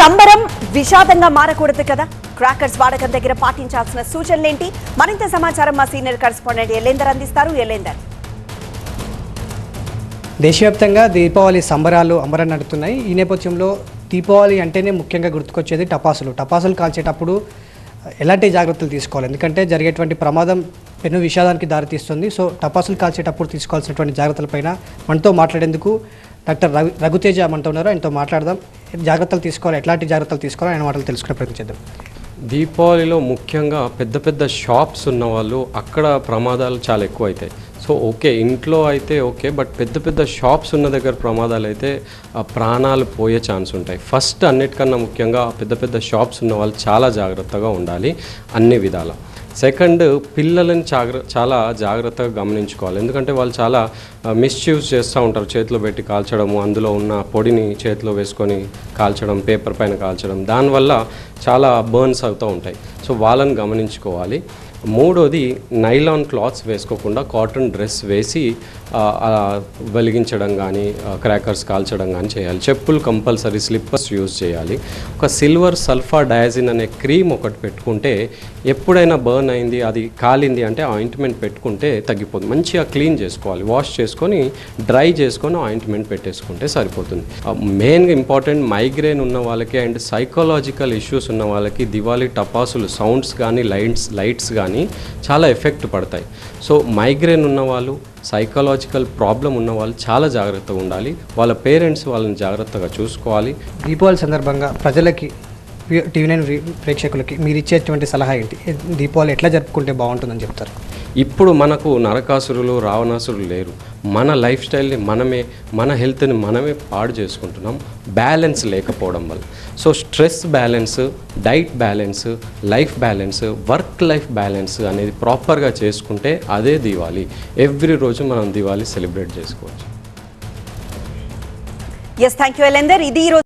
సంబరం విషాదంగా మారకూడదు కదా. క్రాకర్స్ వాడకం దగ్గర పాటించాల్సిన సూచనలేంటి? మరింత సమాచారం మా సీనియర్ కరెస్పాండెంట్ ఎలేందర్ అందిస్తారు. ఎలేందర్, దేశవ్యాప్తంగా దీపావళి సంబరాలు అంబరం నడుతున్నాయి. ఈ నేపథ్యంలో దీపావళి అంటేనే ముఖ్యంగా గుర్తుకొచ్చేది టపాసులు కాల్చేటప్పుడు ఎలాంటి జాగ్రత్తలు తీసుకోవాలి? ఎందుకంటే జరిగేటువంటి ప్రమాదం పెను విషాదానికి దారితీస్తుంది. సో టపాసులు కాల్చేటప్పుడు తీసుకోవాల్సినటువంటి జాగ్రత్తలపైన మనతో మాట్లాడేందుకు డాక్టర్ రఘుతేజ మనతో ఉన్నారు. ఆయనతో మాట్లాడదాం. జాగ్రత్తలు తీసుకోవాలి, ఎలాంటి జాగ్రత్తలు తీసుకోవాలి ఆయన మాటలు తెలుసుకునే ప్రయత్నం చేద్దాం. దీపావళిలో ముఖ్యంగా పెద్ద పెద్ద షాప్స్ ఉన్న వాళ్ళు అక్కడ ప్రమాదాలు చాలా ఎక్కువ అవుతాయి. సో ఓకే, ఇంట్లో అయితే ఓకే, బట్ పెద్ద పెద్ద షాప్స్ ఉన్న దగ్గర ప్రమాదాలు అయితే ప్రాణాలు పోయే ఛాన్స్ ఉంటాయి. ఫస్ట్ అన్నిటికన్నా ముఖ్యంగా పెద్ద పెద్ద షాప్స్ ఉన్న వాళ్ళు చాలా జాగ్రత్తగా ఉండాలి అన్ని విధాల. సెకండ్, పిల్లలని చాలా జాగ్రత్తగా గమనించుకోవాలి. ఎందుకంటే వాళ్ళు చాలా మిస్యూజ్ చేస్తూ ఉంటారు. చేతిలో పెట్టి కాల్చడము, అందులో ఉన్న పొడిని చేతిలో వేసుకొని కాల్చడం, పేపర్ పైన కాల్చడం, దానివల్ల చాలా బర్న్స్ అవుతూ ఉంటాయి. సో వాళ్ళని గమనించుకోవాలి. మూడోది, నైలాన్ క్లాత్స్ వేసుకోకుండా కాటన్ డ్రెస్ వేసి వెలిగించడం కానీ క్రాకర్స్ కాల్చడం కానీ చేయాలి. చెప్పులు కంపల్సరీ, స్లిప్పర్స్ యూజ్ చేయాలి. ఒక సిల్వర్ సల్ఫర్ డయాజిన్ అనే క్రీమ్ ఒకటి పెట్టుకుంటే ఎప్పుడైనా బర్న్ అయింది, అది కాలింది అంటే ఆయింట్మెంట్ పెట్టుకుంటే తగ్గిపోతుంది. మంచిగా క్లీన్ చేసుకోవాలి, వాష్ చేసుకొని డ్రై చేసుకొని ఆయింట్మెంట్ పెట్టేసుకుంటే సరిపోతుంది. మెయిన్గా ఇంపార్టెంట్, మైగ్రేన్ ఉన్న వాళ్ళకి అండ్ సైకలాజికల్ ఇష్యూస్ ఉన్న వాళ్ళకి దివాళీ టపాసులు సౌండ్స్ కానీ లైట్స్ కానీ చాలా ఎఫెక్ట్ పడతాయి. సో మైగ్రేన్ ఉన్నవాళ్ళు, సైకలాజికల్ ప్రాబ్లం ఉన్న వాళ్ళు చాలా జాగ్రత్తగా ఉండాలి. వాళ్ళ పేరెంట్స్ వాళ్ళని జాగ్రత్తగా చూసుకోవాలి. దీపావళి సందర్భంగా ప్రజలకి, టీవీ9 ప్రేక్షకులకి మీరు ఇచ్చేటువంటి సలహా ఏంటి? దీపావళి ఎట్లా జరుపుకుంటే బాగుంటుందని చెప్తారు? ఇప్పుడు మనకు నరకాసురులు, రావణాసురులు లేరు. మన లైఫ్ స్టైల్ని మనమే, మన హెల్త్ని మనమే పాడు చేసుకుంటున్నాం బ్యాలెన్స్ లేకపోవడం వల్ల. So stress balance, diet balance, life balance, work life balance అనేది ప్రాపర్గా చేసుకుంటే అదే దివాళీ. ఎవ్రీ రోజు మనం దివాళీ సెలబ్రేట్ చేసుకోవచ్చు. Yes, thank you Elender. ఇది